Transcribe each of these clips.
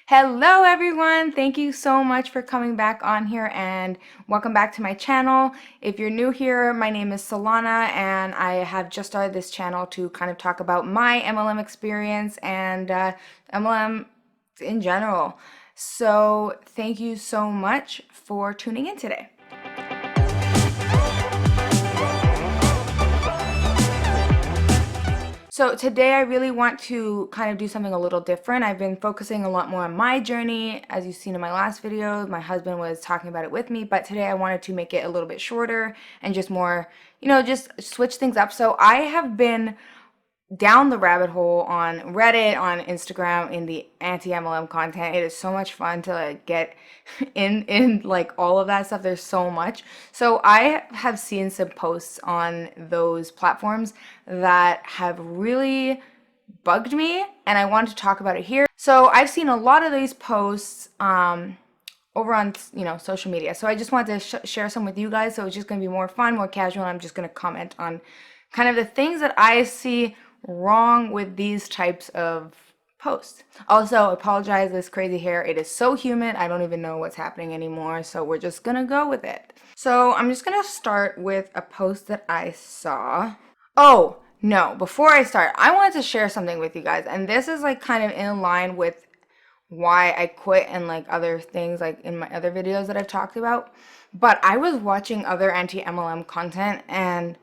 Hello everyone! Thank you so much for coming back on here and welcome back to my channel. If you're new here, my name is Solana and I have just started this channel to kind of talk about my MLM experience and MLM in general. So thank you so much for tuning in today. So today I really want to kind of do something a little different. I've been focusing a lot more on my journey. As you've seen in my last video, my husband was talking about it with me, but today I wanted to make it a little bit shorter and just more, just switch things up. So I have been down the rabbit hole on Reddit, on Instagram, in the anti-MLM content. It is so much fun to get in like all of that stuff. There's so much. So I have seen some posts on those platforms that have really bugged me and I wanted to talk about it here. So I've seen a lot of these posts over on social media. So I just wanted to share some with you guys. So it's just going to be more fun, more casual. And I'm just going to comment on kind of the things that I see wrong with these types of posts. Also, apologize, this crazy hair. It is so humid. I don't even know what's happening anymore. So we're just gonna go with it. So I'm just gonna start with a post that I saw. Oh, no, before I start, I wanted to share something with you guys. And this is like kind of in line with why I quit and like other things like in my other videos that I've talked about. But I was watching other anti-MLM content and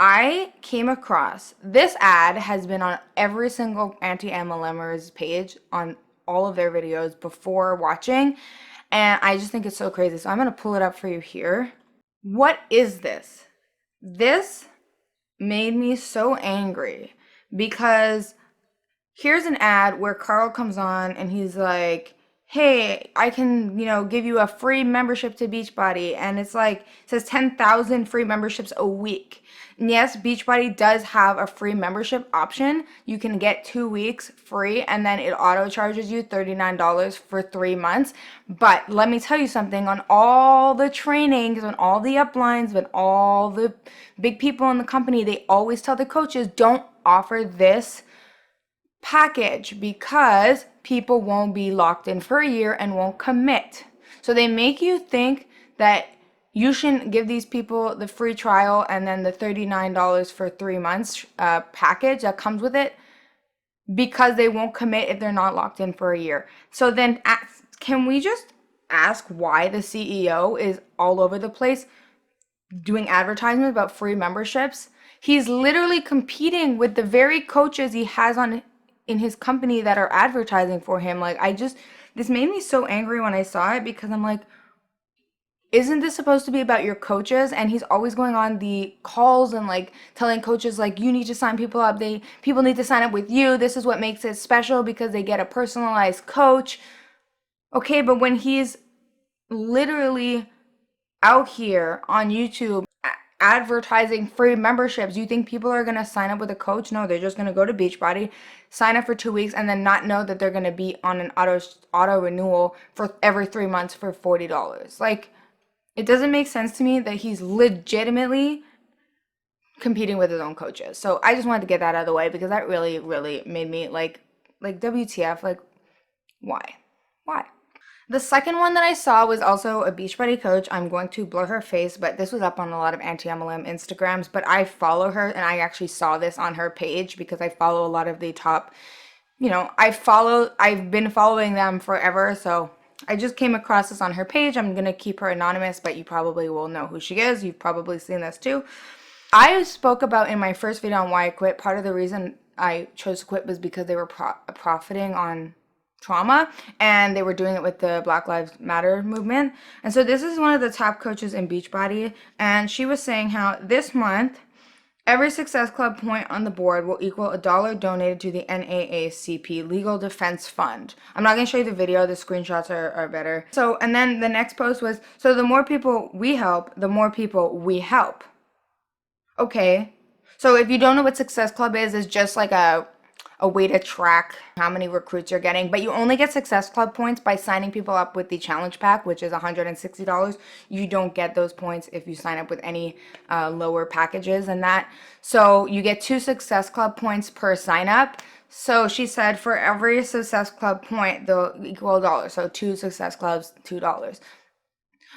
I came across this ad has been on every single anti-MLMers page on all of their videos before watching, and I just think it's so crazy. So I'm going to pull it up for you here. What is this? This made me so angry because here's an ad where Carl comes on and he's like, hey, I can, give you a free membership to Beachbody. And it's like, it says 10,000 free memberships a week. And yes, Beachbody does have a free membership option. You can get 2 weeks free and then it auto charges you $39 for 3 months. But let me tell you something, on all the trainings, on all the uplines, with all the big people in the company, they always tell the coaches, don't offer this package because people won't be locked in for a year and won't commit. So they make you think that you shouldn't give these people the free trial and then the $39 for 3 months package that comes with it because they won't commit if they're not locked in for a year. So then can we just ask why the CEO is all over the place doing advertisements about free memberships? He's literally competing with the very coaches he has on in his company that are advertising for him. This made me so angry when I saw it because I'm like, isn't this supposed to be about your coaches? And he's always going on the calls and like telling coaches like, you need to sign people up. People need to sign up with you. This is what makes it special because they get a personalized coach. Okay, but when he's literally out here on YouTube advertising free memberships, you think people are going to sign up with a coach? No, they're just going to go to Beachbody, sign up for 2 weeks, and then not know that they're going to be on an auto renewal for every 3 months for $40. Like, it doesn't make sense to me that he's legitimately competing with his own coaches. So I just wanted to get that out of the way because that really, really made me like WTF, like, why? The second one that I saw was also a Beachbody coach. I'm going to blur her face, but this was up on a lot of anti-MLM Instagrams. But I follow her, and I actually saw this on her page because I follow a lot of the top, I've been following them forever. So I just came across this on her page. I'm going to keep her anonymous, but you probably will know who she is. You've probably seen this too. I spoke about in my first video on why I quit. Part of the reason I chose to quit was because they were profiting on trauma and they were doing it with the Black Lives Matter movement. And so this is one of the top coaches in Beachbody, and she was saying how this month every Success Club point on the board will equal $1 donated to the NAACP Legal Defense Fund. I'm not going to show you the video, the screenshots are better. So, and then the next post was, so the more people we help, the more people we help. Okay, so if you don't know what Success Club is, it's just like a way to track how many recruits you're getting, but you only get Success Club points by signing people up with the challenge pack, which is $160. You don't get those points if you sign up with any lower packages than that. So you get 2 Success Club points per sign up. So she said for every Success Club point, they'll equal $1. So 2 Success Clubs, $2.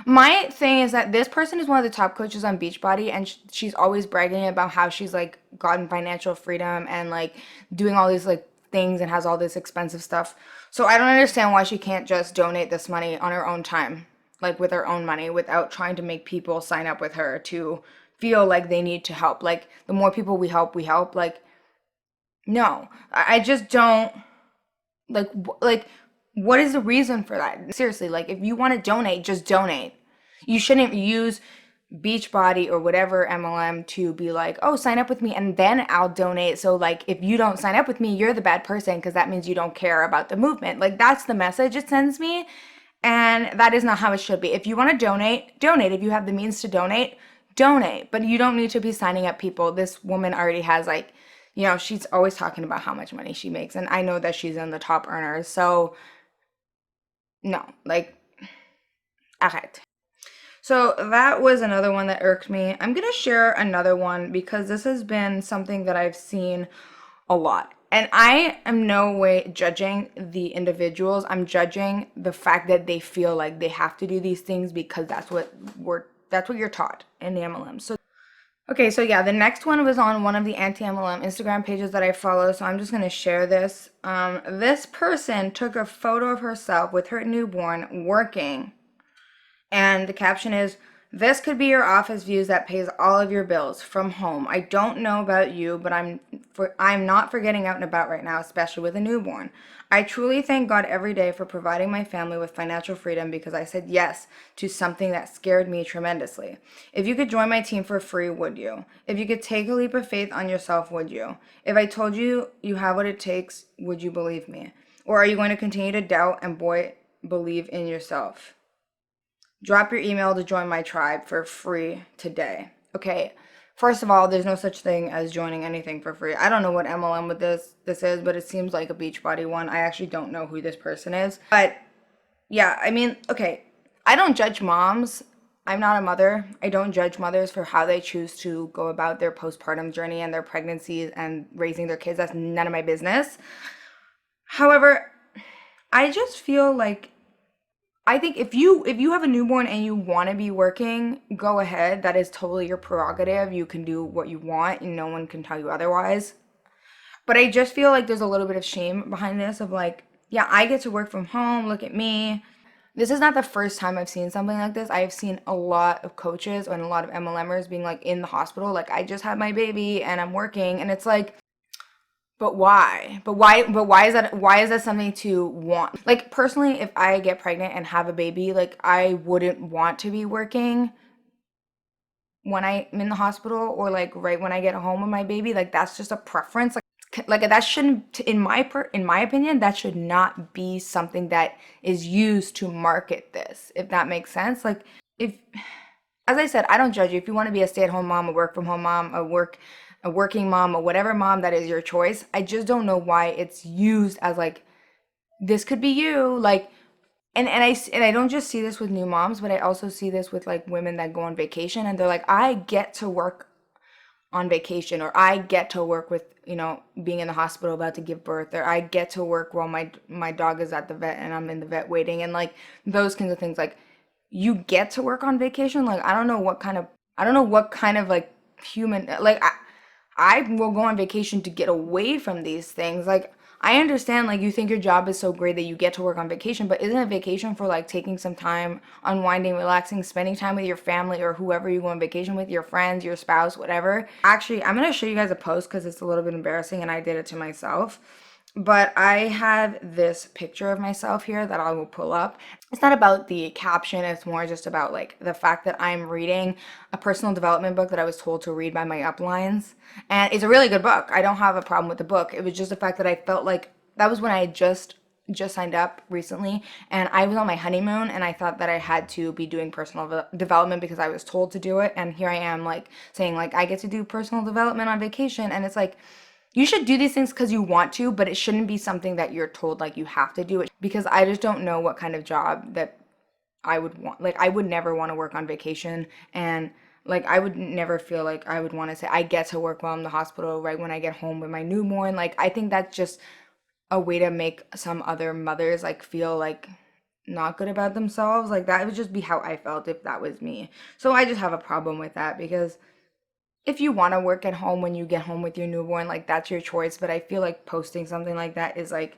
My thing is that this person is one of the top coaches on Beachbody, and she's always bragging about how she's like gotten financial freedom and like doing all these like things and has all this expensive stuff. So I don't understand why she can't just donate this money on her own time, like with her own money, without trying to make people sign up with her to feel like they need to help. Like the more people we help, we help. Like no, I just don't like what is the reason for that? Seriously, like if you want to donate, just donate. You shouldn't use Beachbody or whatever MLM to be like, oh, sign up with me and then I'll donate. So like if you don't sign up with me, you're the bad person because that means you don't care about the movement. Like that's the message it sends me. And that is not how it should be. If you want to donate, donate. If you have the means to donate, donate. But you don't need to be signing up people. This woman already has like, she's always talking about how much money she makes. And I know that she's in the top earners. So no, like, arrête. So that was another one that irked me. I'm going to share another one because this has been something that I've seen a lot. And I am no way judging the individuals. I'm judging the fact that they feel like they have to do these things because that's what you're taught in the MLM. So okay, so yeah, the next one was on one of the anti-MLM Instagram pages that I follow, so I'm just going to share this. This person took a photo of herself with her newborn working, and the caption is, "This could be your office views that pays all of your bills from home. I don't know about you, but I'm not for getting out and about right now, especially with a newborn. I truly thank God every day for providing my family with financial freedom because I said yes to something that scared me tremendously. If you could join my team for free, would you? If you could take a leap of faith on yourself, would you? If I told you you have what it takes, would you believe me? Or are you going to continue to doubt and believe in yourself? Drop your email to join my tribe for free today." Okay, first of all, there's no such thing as joining anything for free. I don't know what MLM with this is, but it seems like a Beachbody one. I actually don't know who this person is. But yeah, I mean, okay, I don't judge moms. I'm not a mother. I don't judge mothers for how they choose to go about their postpartum journey and their pregnancies and raising their kids. That's none of my business. However, I just feel like I think if you have a newborn and you want to be working, go ahead. That is totally your prerogative. You can do what you want and no one can tell you otherwise. But I just feel like there's a little bit of shame behind this of like, yeah, I get to work from home. Look at me. This is not the first time I've seen something like this. I've seen a lot of coaches and a lot of MLMers being like in the hospital, like I just had my baby and I'm working, and it's like, but why? Why is that something to want? Like personally, if I get pregnant and have a baby, like I wouldn't want to be working when I'm in the hospital or like right when I get home with my baby. Like that's just a preference. Like that shouldn't, in my opinion, that should not be something that is used to market this, if that makes sense. Like if, as I said, I don't judge you. If you want to be a stay-at-home mom, a work from home mom, a working mom, or whatever mom, that is your choice. I just don't know why it's used as like this could be you. Like and I don't just see this with new moms, but I also see this with like women that go on vacation and they're like, I get to work on vacation, or I get to work with, being in the hospital about to give birth, or I get to work while my dog is at the vet and I'm in the vet waiting, and like those kinds of things. Like you get to work on vacation. Like I don't know what kind of like human, like I will go on vacation to get away from these things. Like I understand like you think your job is so great that you get to work on vacation, but isn't a vacation for like taking some time, unwinding, relaxing, spending time with your family or whoever you go on vacation with, your friends, your spouse, whatever. Actually, I'm going to show you guys a post because it's a little bit embarrassing and I did it to myself. But I have this picture of myself here that I will pull up. It's not about the caption, it's more just about like the fact that I'm reading a personal development book that I was told to read by my uplines. And it's a really good book. I don't have a problem with the book. It was just the fact that I felt like that was when I just signed up recently and I was on my honeymoon and I thought that I had to be doing personal development because I was told to do it, and here I am like saying like I get to do personal development on vacation, and it's like you should do these things because you want to, but it shouldn't be something that you're told like you have to do it, because I just don't know what kind of job that I would want. Like I would never want to work on vacation, and Like, I would never feel like I would want to say I get to work while I'm in the hospital right when I get home with my newborn. Like, I think that's just a way to make some other mothers like feel like not good about themselves. Like, that would just be how I felt if that was me. So I just have a problem with that, because if you want to work at home when you get home with your newborn, like, that's your choice. But I feel like posting something like that is like,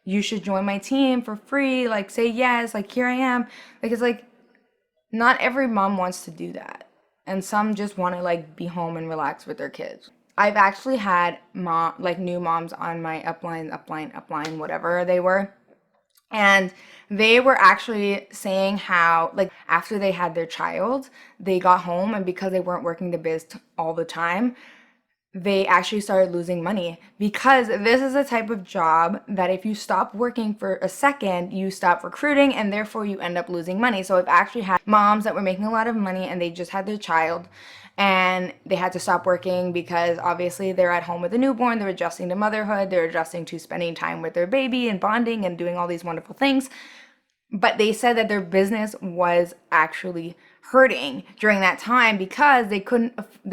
you should join my team for free, like, say yes, like, here I am. Like, it's like, not every mom wants to do that, and some just want to like be home and relax with their kids. I've actually had new moms on my upline, whatever they were, and they were actually saying how, like, after they had their child, they got home, and because they weren't working the biz all the time, they actually started losing money, because this is a type of job that if you stop working for a second, you stop recruiting, and therefore you end up losing money. So I've actually had moms that were making a lot of money and they just had their child and they had to stop working because obviously they're at home with a newborn, they're adjusting to motherhood, they're adjusting to spending time with their baby and bonding and doing all these wonderful things. But they said that their business was actually hurting during that time because they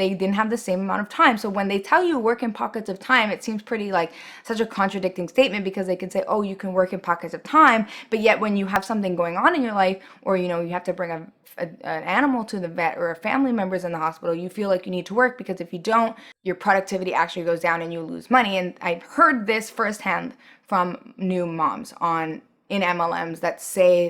didn't have the same amount of time. So when they tell you work in pockets of time, it seems pretty like such a contradicting statement, because they can say, oh, you can work in pockets of time, but yet when you have something going on in your life, or you have to bring an animal to the vet, or a family member's in the hospital, you feel like you need to work, because if you don't, your productivity actually goes down and you lose money. And I've heard this firsthand from new moms in MLMs that say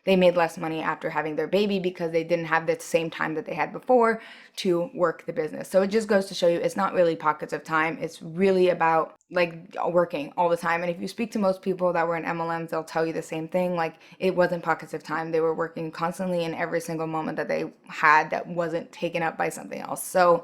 they made less money after having their baby because they didn't have the same time that they had before to work the business. So it just goes to show you, it's not really pockets of time. It's really about like working all the time. And if you speak to most people that were in MLMs, they'll tell you the same thing. Like, it wasn't pockets of time. They were working constantly in every single moment that they had that wasn't taken up by something else. So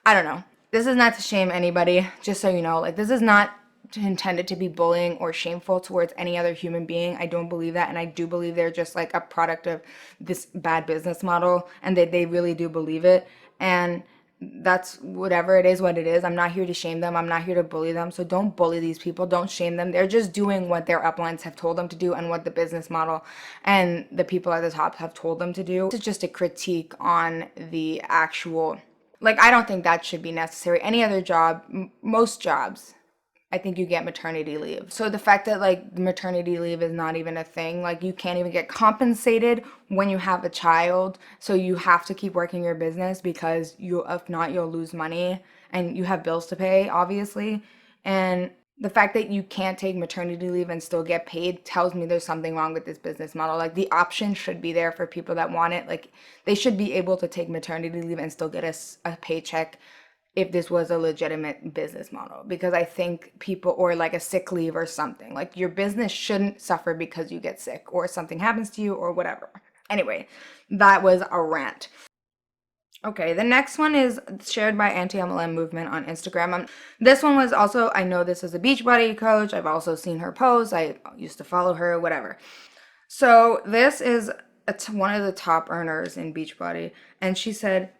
I don't know. This is not to shame anybody, just so you know. Like, this is not intended to be bullying or shameful towards any other human being. I don't believe that, and I do believe they're just like a product of this bad business model, and they really do believe it. And that's whatever it is, what it is. I'm not here to shame them. I'm not here to bully them. So don't bully these people. Don't shame them. They're just doing what their uplines have told them to do and what the business model and the people at the top have told them to do. It's just a critique on the actual, like, I don't think that should be necessary. Any other job, most jobs, I think you get maternity leave. So the fact that like maternity leave is not even a thing, like you can't even get compensated when you have a child. So you have to keep working your business because if not, you'll lose money and you have bills to pay, obviously. And the fact that you can't take maternity leave and still get paid tells me there's something wrong with this business model. Like, the option should be there for people that want it. Like, they should be able to take maternity leave and still get a paycheck if this was a legitimate business model, because I think people, or like a sick leave or something, like your business shouldn't suffer because you get sick or something happens to you or whatever. Anyway, that was a rant. Okay, the next one is shared by Anti-MLM Movement on Instagram. This one was also, I know this is a Beachbody coach. I've also seen her post. I used to follow her, whatever. So this is one of the top earners in Beachbody, and she said,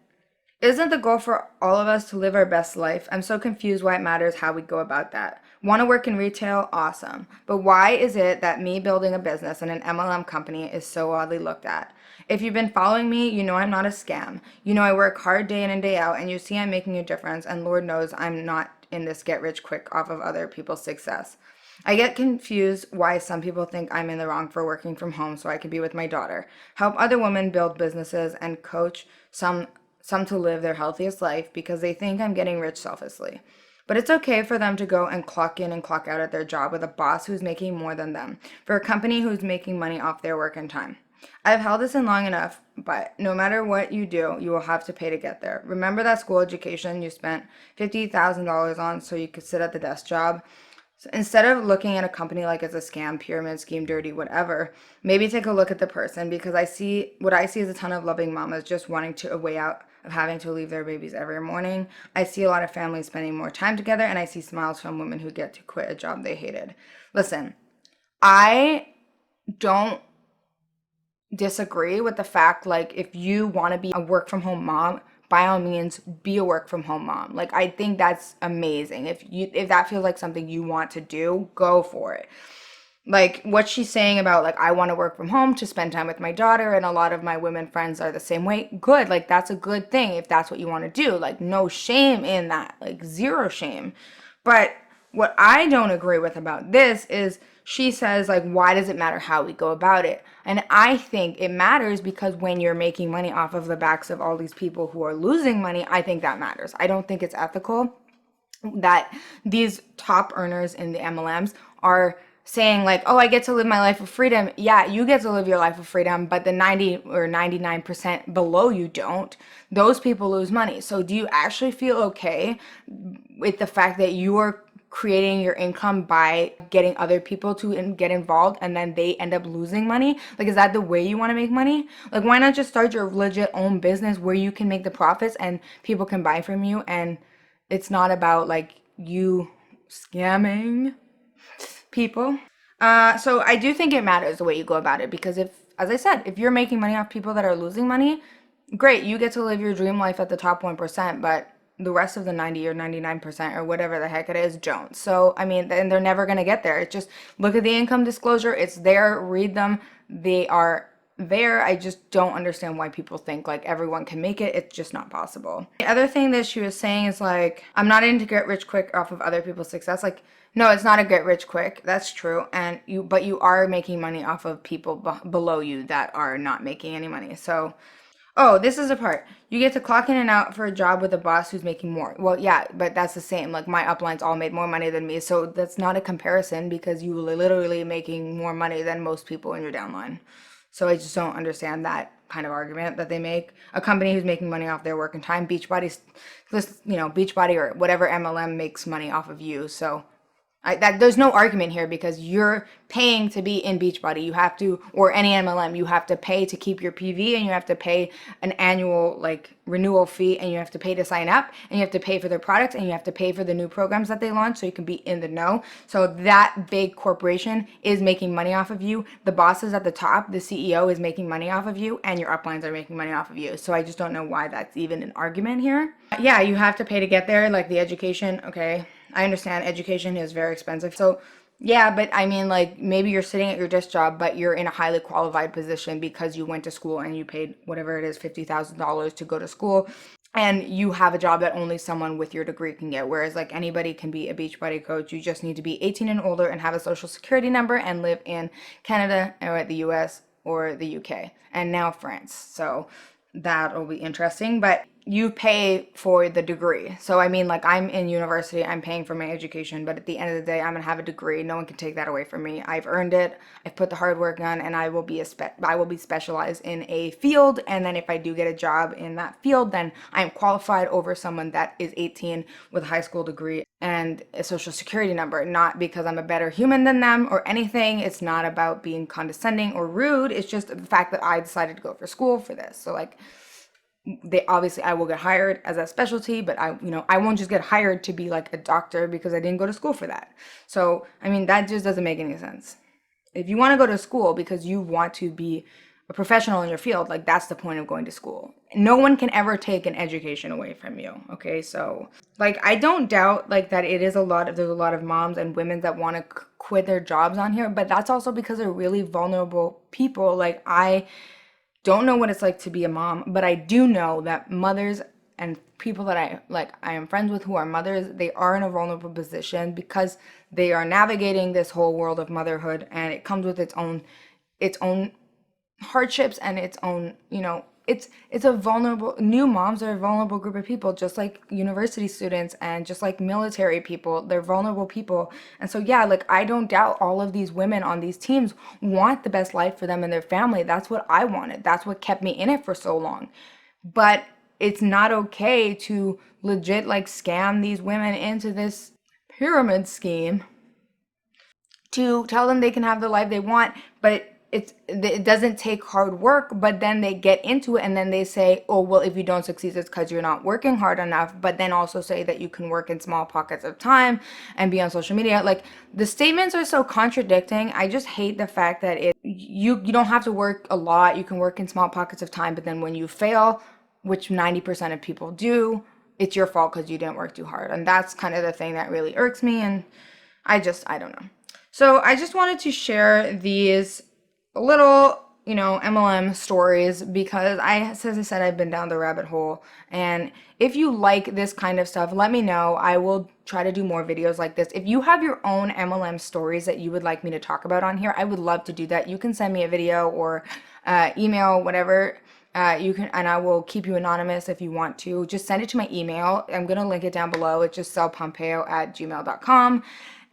isn't the goal for all of us to live our best life? I'm so confused why it matters how we go about that. Want to work in retail? Awesome. But why is it that me building a business in an MLM company is so oddly looked at? If you've been following me, you know I'm not a scam. You know I work hard day in and day out, and you see I'm making a difference, and Lord knows I'm not in this get rich quick off of other people's success. I get confused why some people think I'm in the wrong for working from home so I can be with my daughter, help other women build businesses, and coach some to live their healthiest life because they think I'm getting rich selfishly. But it's okay for them to go and clock in and clock out at their job with a boss who's making more than them, for a company who's making money off their work and time. I've held this in long enough, but no matter what you do, you will have to pay to get there. Remember that school education you spent $50,000 on so you could sit at the desk job? So instead of looking at a company like it's a scam, pyramid scheme, dirty, whatever, maybe take a look at the person, because I see is a ton of loving mamas just wanting a way out of having to leave their babies every morning. I see a lot of families spending more time together, and I see smiles from women who get to quit a job they hated. Listen, I don't disagree with the fact, like, if you want to be a work from home mom, by all means be a work from home mom. Like, I think that's amazing. If that feels like something you want to do, go for it. Like what she's saying about like I want to work from home to spend time with my daughter, and a lot of my women friends are the same way. Good. Like that's a good thing if that's what you want to do. Like no shame in that. Like zero shame. But what I don't agree with about this is she says like why does it matter how we go about it? And I think it matters because when you're making money off of the backs of all these people who are losing money, I think that matters. I don't think it's ethical that these top earners in the MLMs are saying like, oh, I get to live my life of freedom. Yeah, you get to live your life of freedom, but the 90 or 99% below you don't. Those people lose money. So do you actually feel okay with the fact that you are creating your income by getting other people to get involved and then they end up losing money? Like, is that the way you want to make money? Like, why not just start your legit own business where you can make the profits and people can buy from you, and it's not about like you scamming people. So I do think it matters the way you go about it, because if, as I said, if you're making money off people that are losing money, great, you get to live your dream life at the top 1%, but the rest of the 90 or 99% or whatever the heck it is don't. So, I mean, and they're never going to get there. It's just look at the income disclosure. It's there. Read them. They are there. I just don't understand why people think like everyone can make it. It's just not possible. The other thing that she was saying is like, I'm not into get rich quick off of other people's success. Like, no, it's not a get rich quick. That's true. And but you are making money off of people below you that are not making any money. So, oh, this is a part. You get to clock in and out for a job with a boss who's making more. Well, yeah, but that's the same. Like my uplines all made more money than me. So that's not a comparison because you were literally making more money than most people in your downline. So I just don't understand that kind of argument that they make. A company who's making money off their work and time, Beachbody, Beachbody or whatever MLM makes money off of you. So there's no argument here because you're paying to be in Beachbody. You have to, or any MLM, you have to pay to keep your PV, and you have to pay an annual like renewal fee, and you have to pay to sign up, and you have to pay for their products, and you have to pay for the new programs that they launch so you can be in the know. So that big corporation is making money off of you. The bosses at the top, the CEO is making money off of you, and your uplines are making money off of you. So I just don't know why that's even an argument here. Yeah, you have to pay to get there, like the education, okay. I understand education is very expensive. So yeah, but I mean like maybe you're sitting at your desk job, but you're in a highly qualified position because you went to school and you paid whatever it is, $50,000 to go to school. And you have a job that only someone with your degree can get. Whereas like anybody can be a Beachbody coach. You just need to be 18 and older and have a social security number and live in Canada or the US or the UK and now France. So that will be interesting, but you pay for the degree. So I mean, like I'm in university, I'm paying for my education, but at the end of the day, I'm gonna have a degree. No one can take that away from me. I've earned it. I've put the hard work on, and I will be specialized in a field. And then if I do get a job in that field, then I'm qualified over someone that is 18 with a high school degree and a social security number. Not because I'm a better human than them or anything. It's not about being condescending or rude. It's just the fact that I decided to go for school for this. So like, they obviously I will get hired as a specialty, but I won't just get hired to be like a doctor because I didn't go to school for that. So I mean that just doesn't make any sense. If you want to go to school because you want to be a professional in your field, like that's the point of going to school. No one can ever take an education away from you. Okay, so like I don't doubt like that it is there's a lot of moms and women that want to quit their jobs on here, but that's also because they're really vulnerable people. Like I don't know what it's like to be a mom, but I do know that mothers and people that I am friends with who are mothers, they are in a vulnerable position because they are navigating this whole world of motherhood, and it comes with its own hardships and its own, it's a vulnerable, new moms are a vulnerable group of people, just like university students and just like military people. They're vulnerable people. And so yeah, like I don't doubt all of these women on these teams want the best life for them and their family. That's what I wanted. That's what kept me in it for so long. But it's not okay to legit like scam these women into this pyramid scheme to tell them they can have the life they want, but it doesn't take hard work. But then they get into it and then they say, oh well, if you don't succeed it's because you're not working hard enough, but then also say that you can work in small pockets of time and be on social media. Like the statements are so contradicting. I just hate the fact that you don't have to work a lot, you can work in small pockets of time, but then when you fail, which 90% of people do, it's your fault because you didn't work too hard. And that's kind of the thing that really irks me. And I don't know. So I just wanted to share these little, MLM stories because as I said, I've been down the rabbit hole. And if you like this kind of stuff, let me know. I will try to do more videos like this. If you have your own MLM stories that you would like me to talk about on here, I would love to do that. You can send me a video or email, whatever. You can, and I will keep you anonymous if you want to. Just send it to my email. I'm going to link it down below. It's just salpompeo@gmail.com.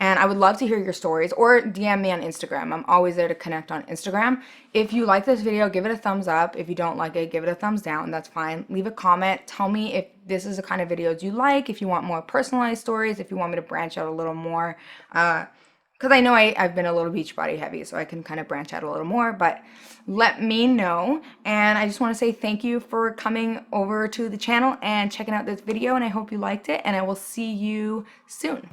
And I would love to hear your stories, or DM me on Instagram. I'm always there to connect on Instagram. If you like this video, give it a thumbs up. If you don't like it, give it a thumbs down. That's fine. Leave a comment. Tell me if this is the kind of videos you like, if you want more personalized stories, if you want me to branch out a little more. Because I know I've been a little Beachbody heavy, so I can kind of branch out a little more, but let me know. And I just want to say thank you for coming over to the channel and checking out this video, and I hope you liked it, and I will see you soon.